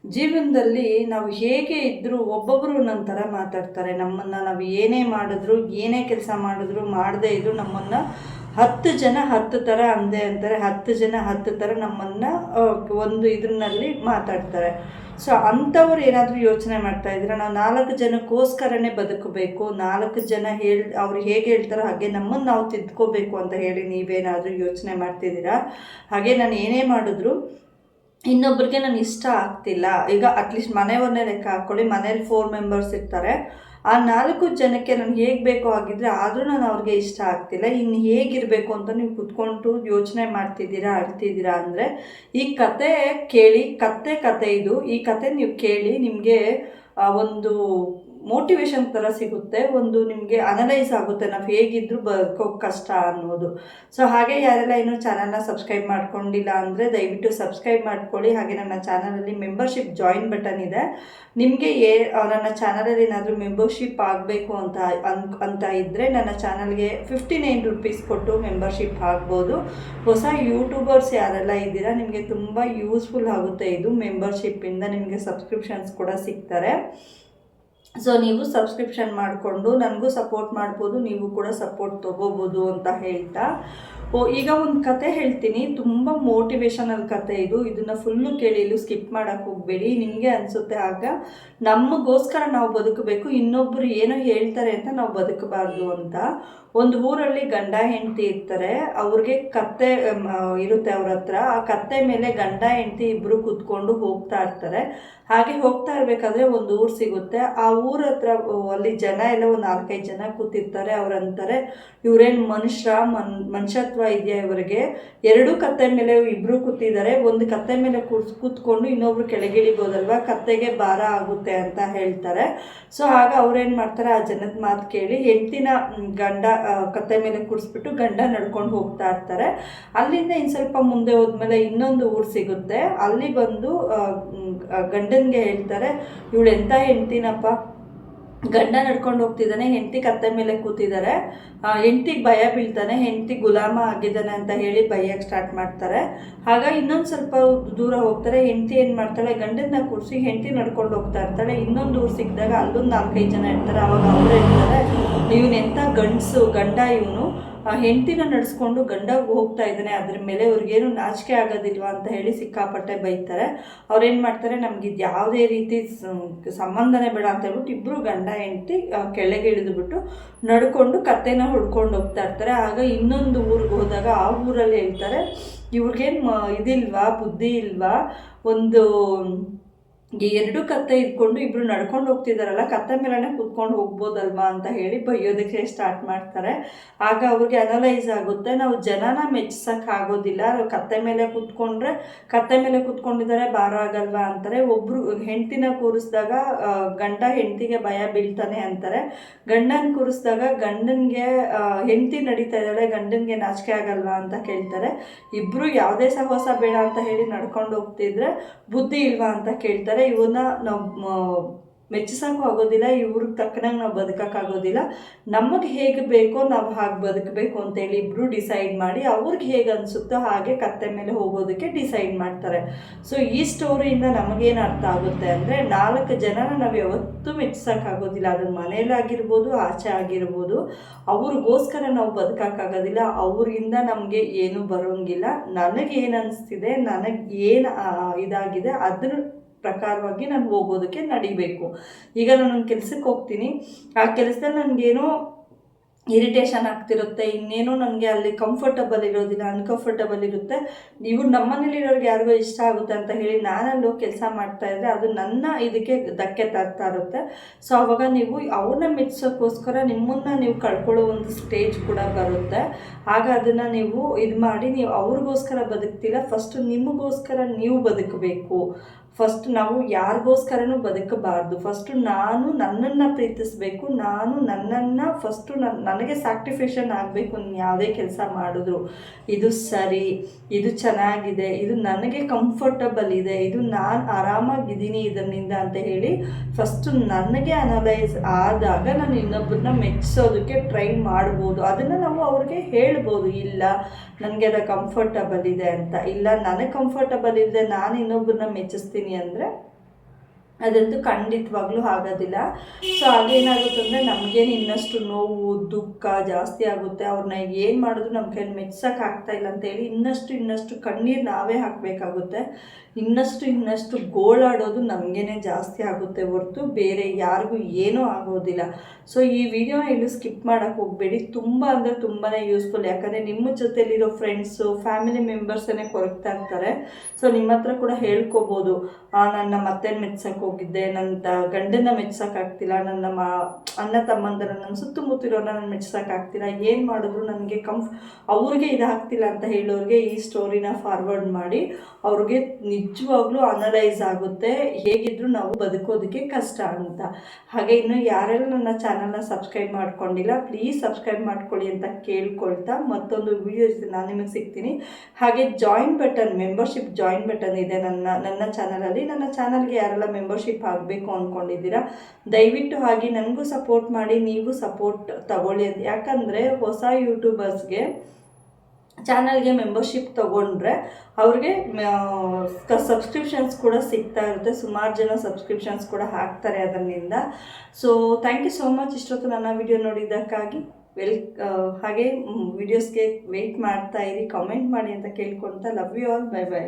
ಜೀವನದಲ್ಲಿ ನಾವು ಹೇಗೆ ಇದ್ದರೂ ಒಬ್ಬೊಬ್ಬರು ಒಂದೊಂದು ಥರ ಮಾತಾಡ್ತಾರೆ. ನಮ್ಮನ್ನು ನಾವು ಏನೇ ಮಾಡಿದ್ರು, ಏನೇ ಕೆಲಸ ಮಾಡಿದ್ರು, ಮಾಡದೇ ಇದ್ದರೂ ನಮ್ಮನ್ನು 10 ಜನ 10 ಥರ ಅಂದೇ ಅಂತಾರೆ. 10 ಜನ 10 ಥರ ನಮ್ಮನ್ನು ಒಂದು ಇದರಲ್ಲಿ ಮಾತಾಡ್ತಾರೆ. ಸೊ ಅಂಥವ್ರು ಏನಾದರೂ ಯೋಚನೆ ಮಾಡ್ತಾಯಿದ್ರೆ ನಾವು 4 ಜನಕ್ಕೋಸ್ಕರನೇ ಬದುಕಬೇಕು, 4 ಜನ ಅವ್ರು ಹೇಗೆ ಹೇಳ್ತಾರೋ ಹಾಗೆ ನಮ್ಮನ್ನು ನಾವು ತಿದ್ಕೋಬೇಕು ಅಂತ ಹೇಳಿ ನೀವೇನಾದರೂ ಯೋಚನೆ ಮಾಡ್ತಿದ್ದೀರಾ? ಹಾಗೆ ನಾನು ಏನೇ ಮಾಡಿದ್ರು ಇನ್ನೊಬ್ರಿಗೆ ನಾನು ಇಷ್ಟ ಆಗ್ತಿಲ್ಲ. ಈಗ ಅಟ್ಲೀಸ್ಟ್ ಮನೆಯವ್ರನ್ನೇ ಲೆಕ್ಕ ಹಾಕ್ಕೊಳ್ಳಿ, ಮನೇಲಿ 4 ಮೆಂಬರ್ಸ್ ಇರ್ತಾರೆ. ಆ 4 ಜನಕ್ಕೆ ನಾನು ಹೇಗೆ ಬೇಕೋ ಆಗಿದ್ದರೆ ಆದರೂ ನಾನು ಅವ್ರಿಗೆ ಇಷ್ಟ ಆಗ್ತಿಲ್ಲ, ಇನ್ನು ಹೇಗಿರಬೇಕು ಅಂತ ನೀವು ಕುತ್ಕೊಂಡು ಯೋಚನೆ ಮಾಡ್ತಿದ್ದೀರಾ, ಅಳ್ತಿದ್ದೀರಾ ಅಂದರೆ ಈ ಕತೆ ಕೇಳಿ. ಕತೆ ಇದು. ಈ ಕತೆ ನೀವು ಕೇಳಿ, ನಿಮಗೆ ಒಂದು ಮೋಟಿವೇಶನ್ ಥರ ಸಿಗುತ್ತೆ, ಒಂದು ನಿಮಗೆ ಅನಲೈಸ್ ಆಗುತ್ತೆ ನಾವು ಹೇಗಿದ್ದರೂ ಬದುಕೋಕೆ ಕಷ್ಟ ಅನ್ನೋದು. ಸೊ ಹಾಗೆ ಯಾರೆಲ್ಲ ಇನ್ನೂ ಚಾನಲ್ನ ಸಬ್ಸ್ಕ್ರೈಬ್ ಮಾಡ್ಕೊಂಡಿಲ್ಲ ಅಂದರೆ ದಯವಿಟ್ಟು ಸಬ್ಸ್ಕ್ರೈಬ್ ಮಾಡ್ಕೊಳ್ಳಿ. ಹಾಗೆ ನನ್ನ ಚಾನಲಲ್ಲಿ ಮೆಂಬರ್ಶಿಪ್ ಜಾಯಿನ್ ಬಟನ್ ಇದೆ. ನಿಮಗೆ ನನ್ನ ಚಾನಲಲ್ಲಿ ಏನಾದರೂ ಮೆಂಬರ್ಶಿಪ್ ಆಗಬೇಕು ಅಂತ ಇದ್ದರೆ ನನ್ನ ಚಾನಲ್ಗೆ 59 ರೂಪೀಸ್ ಕೊಟ್ಟು ಮೆಂಬರ್ಶಿಪ್ ಆಗ್ಬೋದು. ಹೊಸ ಯೂಟ್ಯೂಬರ್ಸ್ ಯಾರೆಲ್ಲ ಇದ್ದೀರಾ, ನಿಮಗೆ ತುಂಬ ಯೂಸ್ಫುಲ್ ಆಗುತ್ತೆ ಇದು. ಮೆಂಬರ್ಶಿಪ್ಪಿಂದ ನಿಮಗೆ ಸಬ್ಸ್ಕ್ರಿಪ್ಷನ್ಸ್ ಕೂಡ ಸಿಗ್ತಾರೆ. ಸೊ ನೀವು ಸಬ್ಸ್ಕ್ರಿಪ್ಷನ್ ಮಾಡಿಕೊಂಡು ನನಗೂ ಸಪೋರ್ಟ್ ಮಾಡ್ಬೋದು, ನೀವು ಕೂಡ ಸಪೋರ್ಟ್ ತೊಗೋಬೋದು ಅಂತ ಹೇಳ್ತಾ ಈಗ ಒಂದು ಕತೆ ಹೇಳ್ತೀನಿ. ತುಂಬ ಮೋಟಿವೇಶನಲ್ ಕತೆ ಇದು. ಇದನ್ನು ಫುಲ್ಲು ಕೇಳಿ, ಇಲ್ಲೂ ಸ್ಕಿಪ್ ಮಾಡೋಕ್ಕೆ ಹೋಗಬೇಡಿ. ನಿಮಗೆ ಅನಿಸುತ್ತೆ ಆಗ ನಮಗೋಸ್ಕರ ನಾವು ಬದುಕಬೇಕು, ಇನ್ನೊಬ್ಬರು ಏನೋ ಹೇಳ್ತಾರೆ ಅಂತ ನಾವು ಬದುಕಬಾರ್ದು ಅಂತ. ಒಂದು ಊರಲ್ಲಿ ಗಂಡ ಹೆಂಡತಿ ಇರ್ತಾರೆ. ಅವ್ರಿಗೆ ಕತ್ತೆ ಇರುತ್ತೆ ಅವ್ರ ಹತ್ರ. ಆ ಕತ್ತೆ ಮೇಲೆ ಗಂಡ ಹೆಂಡತಿ ಇಬ್ಬರು ಕೂತ್ಕೊಂಡು ಹೋಗ್ತಾ ಇರ್ತಾರೆ. ಹಾಗೆ ಹೋಗ್ತಾ ಇರಬೇಕಾದ್ರೆ ಒಂದು ಊರು ಸಿಗುತ್ತೆ. ಆ ಊರ ಹತ್ರ ಅಲ್ಲಿ ಜನ ಎಲ್ಲ ಒಂದು 4-5 ಜನ ಕೂತಿರ್ತಾರೆ. ಅವ್ರಂತಾರೆ, ಇವರೇನು ಮನುಷ್ಯತ್ವ ಇದೆಯಾ ಇವರಿಗೆ? 2 ಕತ್ತೆ ಮೇಲೆ ಇಬ್ಬರು ಕೂತಿದ್ದಾರೆ, ಒಂದು ಕತ್ತೆ ಮೇಲೆ ಕೂತ್ಕೊಂಡು ಇನ್ನೊಬ್ರು ಕೆಳಗಿಳಿಬೋದಲ್ವಾ, ಕತ್ತೆಗೆ ಭಾರ ಆಗುತ್ತೆ ಅಂತ ಹೇಳ್ತಾರೆ. ಸೊ ಆಗ ಅವ್ರೇನು ಮಾಡ್ತಾರೆ, ಆ ಜನದ ಮಾತು ಕೇಳಿ ಹೆಂಡತಿನ ಗಂಡ ಕತ್ತೆ ಮೇಲೆ ಕೂರಿಸ್ಬಿಟ್ಟು ಗಂಡ ನಡ್ಕೊಂಡು ಹೋಗ್ತಾ ಇರ್ತಾರೆ. ಅಲ್ಲಿಂದ ಇನ್ನು ಸ್ವಲ್ಪ ಮುಂದೆ ಹೋದ್ಮೇಲೆ ಇನ್ನೊಂದು ಊರು ಸಿಗುತ್ತೆ. ಅಲ್ಲಿ ಬಂದು ಗಂಡನಿಗೆ ಹೇಳ್ತಾರೆ, ಇವಳು ಎಂಥ ಹೆಂಡ್ತಿನಪ್ಪ, ಗಂಡ ನಡ್ಕೊಂಡು ಹೋಗ್ತಿದ್ದಾನೆ, ಹೆಂಡತಿ ಕತ್ತೆ ಮೇಲೆ ಕೂತಿದ್ದಾರೆ, ಹೆಂಡತಿಗೆ ಭಯ ಬೀಳ್ತಾನೆ, ಹೆಂಡತಿ ಗುಲಾಮ ಆಗಿದ್ದಾನೆ ಅಂತ ಹೇಳಿ ಬೈಯಕ್ಕೆ ಸ್ಟಾರ್ಟ್ ಮಾಡ್ತಾರೆ. ಆಗ ಇನ್ನೊಂದು ಸ್ವಲ್ಪ ದೂರ ಹೋಗ್ತಾರೆ. ಹೆಂಡತಿ ಏನು ಮಾಡ್ತಾಳೆ, ಗಂಡನ ಕೂರಿಸಿ ಹೆಂಡತಿ ನಡ್ಕೊಂಡು ಹೋಗ್ತಾ ಇರ್ತಾಳೆ. ಇನ್ನೊಂದು ಊರು ಸಿಕ್ಕಿದಾಗ ಅಲ್ಲೊಂದು 4-5 ಜನ ಇರ್ತಾರೆ. ಅವಾಗ ಅವ್ರು ಹೇಳ್ತಾರೆ, ಇವನು ಎಂಥ ಗಂಡ ಇವನು, ಹೆಂಡತಿನ ನಡೆಸ್ಕೊಂಡು ಗಂಡ ಹೋಗ್ತಾ ಇದ್ದಾನೆ, ಅದ್ರ ಮೇಲೆ ಅವ್ರಿಗೇನು ನಾಚಿಕೆ ಆಗೋದಿಲ್ವಾ ಅಂತ ಹೇಳಿ ಸಿಕ್ಕಾಪಟ್ಟೆ ಬೈತಾರೆ. ಅವ್ರೇನು ಮಾಡ್ತಾರೆ, ನಮ್ಗೆ ಇದು ಯಾವುದೇ ರೀತಿ ಸಂಬಂಧನೇ ಬೇಡ ಅಂತ ಹೇಳ್ಬಿಟ್ಟು ಇಬ್ಬರು ಗಂಡ ಹೆಂಡತಿ ಕೆಳಗೆ ಇಳಿದುಬಿಟ್ಟು ನಡ್ಕೊಂಡು ಕತ್ತೆನ ಹುಡ್ಕೊಂಡು ಹೋಗ್ತಾ ಇರ್ತಾರೆ. ಆಗ ಇನ್ನೊಂದು ಊರಿಗೆ ಹೋದಾಗ ಆ ಊರಲ್ಲಿ ಹೇಳ್ತಾರೆ, ಇವ್ರಿಗೇನು ಇದಿಲ್ವಾ, ಬುದ್ಧಿ ಇಲ್ವಾ, ಒಂದು 2 ಕತ್ತೆ ಇಟ್ಕೊಂಡು ಇಬ್ಬರು ನಡ್ಕೊಂಡು ಹೋಗ್ತಿದ್ದಾರಲ್ಲ, ಕತ್ತೆ ಮೇಲೇ ಕೂತ್ಕೊಂಡು ಹೋಗ್ಬೋದಲ್ವಾ ಅಂತ ಹೇಳಿ ಬೈಯೋದಕ್ಕೆ ಸ್ಟಾರ್ಟ್ ಮಾಡ್ತಾರೆ. ಆಗ ಅವ್ರಿಗೆ ಅನಲೈಸ್ ಆಗುತ್ತೆ, ನಾವು ಜನನ ಮೆಚ್ಚಿಸೋಕ್ಕಾಗೋದಿಲ್ಲ, ಕತ್ತೆ ಮೇಲೆ ಕೂತ್ಕೊಂಡ್ರೆ ಕತ್ತೆ ಮೇಲೆ ಕೂತ್ಕೊಂಡಿದ್ದಾರೆ ಭಾರ ಆಗಲ್ವಾ ಅಂತಾರೆ. ಒಬ್ಬರು ಹೆಂಡ್ತಿನ ಕೂರಿಸಿದಾಗ ಗಂಡ ಹೆಂಡ್ತಿಗೆ ಭಯ ಬೀಳ್ತಾನೆ ಅಂತಾರೆ. ಗಂಡನ ಕೂರಿಸಿದಾಗ ಗಂಡನಿಗೆ ಹೆಂಡ್ತಿ ನಡೀತಾ ಇದ್ದಾಳೆ, ಗಂಡನಿಗೆ ನಾಚಿಕೆ ಆಗಲ್ವಾ ಅಂತ ಕೇಳ್ತಾರೆ. ಇಬ್ಬರು ಯಾವುದೇ ಸಹವಾಸ ಬೇಡ ಅಂತ ಹೇಳಿ ನಡ್ಕೊಂಡು ಹೋಗ್ತಿದ್ರೆ ಬುದ್ಧಿ ಇಲ್ವಾ ಅಂತ ಕೇಳ್ತಾರೆ. ಇವನ್ನ ನಾವು ಮೆಚ್ಚಿಸೋಕ್ಕೂ ಆಗೋದಿಲ್ಲ, ಇವ್ರಿಗೆ ತಕ್ಕನಾಗಿ ನಾವು ಬದುಕೋಕ್ಕಾಗೋದಿಲ್ಲ, ನಮಗೆ ಹೇಗೆ ಬೇಕೋ ನಾವು ಹಾಗೆ ಬದುಕಬೇಕು ಅಂತೇಳಿ ಇಬ್ಬರು ಡಿಸೈಡ್ ಮಾಡಿ ಅವ್ರಿಗೆ ಹೇಗೆ ಅನಿಸುತ್ತೋ ಹಾಗೆ ಕತ್ತೆ ಮೇಲೆ ಹೋಗೋದಕ್ಕೆ ಡಿಸೈಡ್ ಮಾಡ್ತಾರೆ. ಸೊ ಈ ಸ್ಟೋರಿಯಿಂದ ನಮಗೇನು ಅರ್ಥ ಆಗುತ್ತೆ ಅಂದರೆ, 4 ಜನನ ನಾವು ಯಾವತ್ತೂ ಮೆಚ್ಚಿಸೋಕ್ಕಾಗೋದಿಲ್ಲ. ಅದನ್ನು ಮನೇಲಾಗಿರ್ಬೋದು, ಆಚೆ ಆಗಿರ್ಬೋದು, ಅವ್ರಿಗೋಸ್ಕರ ನಾವು ಬದುಕೋಕ್ಕಾಗೋದಿಲ್ಲ, ಅವ್ರಿಂದ ನಮಗೆ ಏನೂ ಬರೋಂಗಿಲ್ಲ. ನನಗೇನು ಅನಿಸ್ತಿದೆ, ನನಗೇನು ಇದಾಗಿದೆ ಅದ್ರ ಪ್ರಕಾರವಾಗಿ ನಾನು ಹೋಗೋದಕ್ಕೆ ನಡಿಬೇಕು. ಈಗ ನಾನೊಂದು ಕೆಲಸಕ್ಕೆ ಹೋಗ್ತೀನಿ, ಆ ಕೆಲಸದಲ್ಲಿ ನನಗೇನೋ ಇರಿಟೇಷನ್ ಆಗ್ತಿರುತ್ತೆ, ಇನ್ನೇನೋ ನನಗೆ ಅಲ್ಲಿ ಕಂಫರ್ಟಬಲ್ ಇರೋದಿಲ್ಲ, ಅನ್ಕಂಫರ್ಟಬಲ್ ಇರುತ್ತೆ. ಇವ್ರು ನಮ್ಮನೇಲಿರೋರಿಗೆ ಯಾರಿಗೋ ಇಷ್ಟ ಆಗುತ್ತೆ ಅಂತ ಹೇಳಿ ನಾನಲ್ಲಿ ಕೆಲಸ ಮಾಡ್ತಾಯಿದ್ರೆ ಅದು ನನ್ನ ಇದಕ್ಕೆ ಧಕ್ಕೆ ತರ್ತಾ ಇರುತ್ತೆ. ಸೊ ಅವಾಗ ನೀವು ಅವ್ರನ್ನ ಮೆಚ್ಚಿಸೋಕ್ಕೋಸ್ಕರ ನಿಮ್ಮನ್ನು ನೀವು ಕಳ್ಕೊಳ್ಳೋ ಒಂದು ಸ್ಟೇಜ್ ಕೂಡ ಬರುತ್ತೆ. ಆಗ ಅದನ್ನು ನೀವು ಇದು ಮಾಡಿ, ನೀವು ಅವ್ರಿಗೋಸ್ಕರ ಬದುಕ್ತಿಲ್ಲ, ಫಸ್ಟು ನಿಮಗೋಸ್ಕರ ನೀವು ಬದುಕಬೇಕು. ಫಸ್ಟ್ ನಾವು ಯಾರಿಗೋಸ್ಕರನೂ ಬದುಕಬಾರ್ದು. ಫಸ್ಟು ನಾನು ನನ್ನನ್ನು ಪ್ರೀತಿಸಬೇಕು, ನಾನು ನನ್ನನ್ನು ಫಸ್ಟು ನನಗೆ ಸ್ಯಾಕ್ರಿಫಿಷನ್ ಆಗಬೇಕು. ಯಾವುದೇ ಕೆಲಸ ಮಾಡಿದ್ರು ಇದು ಸರಿ, ಇದು ಚೆನ್ನಾಗಿದೆ, ಇದು ನನಗೆ ಕಂಫರ್ಟಬಲ್ ಇದೆ, ಇದು ನಾನು ಆರಾಮಾಗಿದ್ದೀನಿ ಇದರಿಂದ ಅಂತ ಹೇಳಿ ಫಸ್ಟು ನನಗೆ ಅನಲೈಸ್ ಆದಾಗ ನಾನು ಇನ್ನೊಬ್ಬರನ್ನ ಮೆಚ್ಚಿಸೋದಕ್ಕೆ ಟ್ರೈ ಮಾಡ್ಬೋದು. ಅದನ್ನು ನಾವು ಅವ್ರಿಗೆ ಹೇಳ್ಬೋದು, ಇಲ್ಲ ನನಗೆ ಅದು ಕಂಫರ್ಟಬಲ್ ಇದೆ ಅಂತ. ಇಲ್ಲ ನನಗೆ ಕಂಫರ್ಟಬಲ್ ಇದೆ, ನಾನು ಇನ್ನೊಬ್ಬರನ್ನ ಮೆಚ್ಚಿಸ್ತೀನಿ ಅಂದರೆ ಅದಂತೂ ಖಂಡಿತವಾಗ್ಲೂ ಆಗೋದಿಲ್ಲ. ಸೊ ಆಗೇನಾಗುತ್ತೆ ಅಂದರೆ ನಮಗೇನು ಇನ್ನಷ್ಟು ನೋವು ದುಃಖ ಜಾಸ್ತಿ ಆಗುತ್ತೆ. ಅವ್ರನ್ನ ಏನು ಮಾಡಿದ್ರು ನಮ್ಮ ಕೈಯಲ್ಲಿ ಮೆಚ್ಚೋಕ್ಕಾಗ್ತಾಯಿಲ್ಲ ಅಂತೇಳಿ ಇನ್ನಷ್ಟು ಕಣ್ಣೀರು ನಾವೇ ಹಾಕಬೇಕಾಗುತ್ತೆ. ಇನ್ನಷ್ಟು ಗೋಳಾಡೋದು ನಮಗೇನೆ ಜಾಸ್ತಿ ಆಗುತ್ತೆ ಹೊರತು ಬೇರೆ ಯಾರಿಗೂ ಏನೂ ಆಗೋದಿಲ್ಲ. ಸೊ ಈ ವಿಡಿಯೋನ ಎಲ್ಲೂ ಸ್ಕಿಪ್ ಮಾಡೋಕ್ಕೆ ಹೋಗಬೇಡಿ. ತುಂಬ ಅಂದರೆ ತುಂಬಾ ಯೂಸ್ಫುಲ್. ಯಾಕಂದರೆ ನಿಮ್ಮ ಜೊತೆಲಿರೋ ಫ್ರೆಂಡ್ಸು ಫ್ಯಾಮಿಲಿ ಮೆಂಬರ್ಸನ್ನೇ ಕೊರಗ್ತಾ ಇರ್ತಾರೆ. ಸೊ ನಿಮ್ಮ ಹತ್ರ ಕೂಡ ಹೇಳ್ಕೊಬೋದು, ನನ್ನ ಮತ್ತೇನು ಮೆಚ್ಚಕ್ಕೆ ಹೋಗಿದ್ದೆ, ನನ್ನ ಗಂಡನ ಮೆಚ್ಚೋಕ್ಕಾಗ್ತಿಲ್ಲ, ನನ್ನ ಅಣ್ಣ ತಮ್ಮಂದರ ನನ್ನ ಸುತ್ತಮುತ್ತಿರೋನ ನಾನು ಮೆಚ್ಚೋಕ್ಕಾಗ್ತಿಲ್ಲ, ಏನು ಮಾಡಿದ್ರು ನನಗೆ ಅವ್ರಿಗೆ ಇದಾಗ್ತಿಲ್ಲ ಅಂತ ಹೇಳೋರಿಗೆ ಈ ಸ್ಟೋರಿನ ಫಾರ್ವರ್ಡ್ ಮಾಡಿ. ಅವ್ರಿಗೆ ನಿಜವಾಗ್ಲೂ ಅನಲೈಸ್ ಆಗುತ್ತೆ ಹೇಗಿದ್ದರೂ ನಾವು ಬದುಕೋದಕ್ಕೆ ಕಷ್ಟ ಅಂತ. ಹಾಗೆ ಇನ್ನು ಯಾರೆಲ್ಲ ನನ್ನ ಚಾನಲ್ನ ಸಬ್ಸ್ಕ್ರೈಬ್ ಮಾಡ್ಕೊಂಡಿಲ್ಲ ಪ್ಲೀಸ್ ಸಬ್ಸ್ಕ್ರೈಬ್ ಮಾಡ್ಕೊಳ್ಳಿ ಅಂತ ಕೇಳ್ಕೊಳ್ತಾ ಮತ್ತೊಂದು ವಿಡಿಯೋ ಜೊತೆ ನಾನು ನಿಮಗೆ ಸಿಗ್ತೀನಿ. ಹಾಗೆ join button, membership join button ಇದೆ ನನ್ನ ಚಾನಲಲ್ಲಿ. ನನ್ನ ಚಾನಲ್ಗೆ ಯಾರೆಲ್ಲ ಮೆಂಬರ್ಶಿಪ್ ಆಗಬೇಕು ಅಂದ್ಕೊಂಡಿದ್ದೀರಾ ದಯವಿಟ್ಟು ಹಾಗೆ ನನಗೂ ಸಪೋರ್ಟ್ ಮಾಡಿ, ನೀವು ಸಪೋರ್ಟ್ ತಗೊಳ್ಳಿ. ಯಾಕಂದರೆ ಹೊಸ ಯೂಟ್ಯೂಬರ್ಸ್ಗೆ ಚಾನಲ್ಗೆ ಮೆಂಬರ್ಶಿಪ್ ತೊಗೊಂಡ್ರೆ ಅವ್ರಿಗೆ ಸಬ್ಸ್ಕ್ರಿಪ್ಷನ್ಸ್ ಕೂಡ ಸಿಗ್ತಾ ಇರುತ್ತೆ. ಸುಮಾರು ಜನ ಸಬ್ಸ್ಕ್ರಿಪ್ಷನ್ಸ್ ಕೂಡ ಹಾಕ್ತಾರೆ ಅದರಿಂದ. So thank you so much ಇಷ್ಟೊತ್ತು ನನ್ನ ವಿಡಿಯೋ ನೋಡಿದ್ದಕ್ಕಾಗಿ. ಹಾಗೆ ವಿಡಿಯೋಸ್ಗೆ ವೆಯ್ಟ್ ಮಾಡ್ತಾ ಇರಿ, ಕಮೆಂಟ್ ಮಾಡಿ ಅಂತ ಕೇಳ್ಕೊಳ್ತಾ love you all. Bye by.